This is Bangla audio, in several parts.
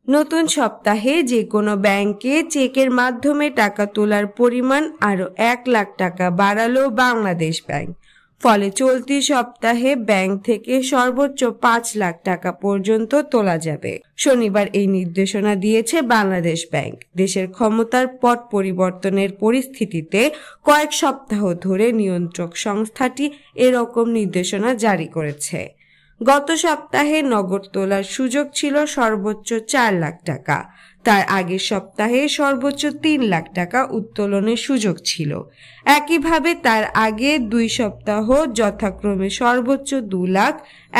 নতুন সপ্তাহে যে কোনো ব্যাংকে চেকের মাধ্যমে টাকা তোলার পরিমাণ আরও 1 লাখ টাকা বাড়ালো বাংলাদেশ ব্যাংক। ফলে চলতি সপ্তাহে ব্যাংক থেকে সর্বোচ্চ 5 লাখ টাকা পর্যন্ত তোলা যাবে। শনিবার এই নির্দেশনা দিয়েছে বাংলাদেশ ব্যাংক। দেশের ক্ষমতার পট পরিবর্তনের পরিস্থিতিতে কয়েক সপ্তাহ ধরে নিয়ন্ত্রক সংস্থাটি এরকম নির্দেশনা জারি করেছে। গত সপ্তাহে নগদ তোলার সুযোগ ছিল সর্বোচ্চ 4 লাখ টাকা। তার আগের সপ্তাহে সর্বোচ্চ 3 লাখ টাকা উত্তোলনের সুযোগ ছিল। একইভাবে তার আগে 2 সপ্তাহ যথাক্রমে সর্বোচ্চ 2 লাখ,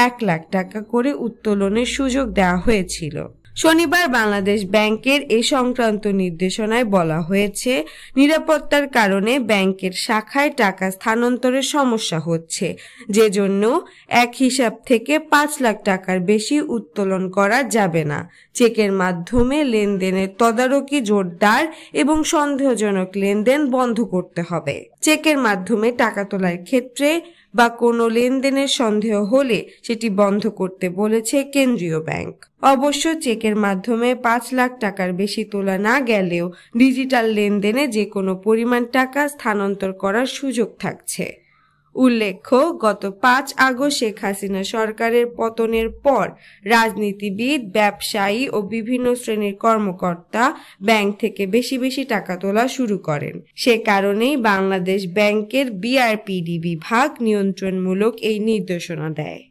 1 লাখ টাকা করে উত্তোলনের সুযোগ দেওয়া হয়েছিল। শনিবার বাংলাদেশ ব্যাংকের এ সংক্রান্ত নির্দেশনায় বলা হয়েছে, নিরাপত্তার কারণে ব্যাংকের শাখায় টাকা স্থানান্তরের সমস্যা হচ্ছে, যে জন্য এক হিসাব থেকে 5 লাখ টাকার বেশি উত্তোলন করা যাবে না। চেকের মাধ্যমে লেনদেনের তদারকি জোরদার এবং সন্দেহজনক লেনদেন বন্ধ করতে হবে। চেকের মাধ্যমে টাকা তোলার ক্ষেত্রে বা কোনো লেনদেনের সন্দেহ হলে সেটি বন্ধ করতে বলেছে কেন্দ্রীয় ব্যাংক। অবশ্য চেকের মাধ্যমে 5 লাখ টাকার বেশি তোলা না গেলেও ডিজিটাল লেনদেনে যে কোনো পরিমাণ টাকা স্থানান্তর করার সুযোগ থাকছে। উল্লেখ্য, গত 5 আগস্ট শেখ হাসিনা সরকারের পতনের পর রাজনীতিবিদ, ব্যবসায়ী ও বিভিন্ন শ্রেণীর কর্মকর্তা ব্যাংক থেকে বেশি বেশি টাকা তোলা শুরু করেন। সে কারণেই বাংলাদেশ ব্যাংকের BRPD বিভাগ নিয়ন্ত্রণমূলক এই নির্দেশনা দেয়।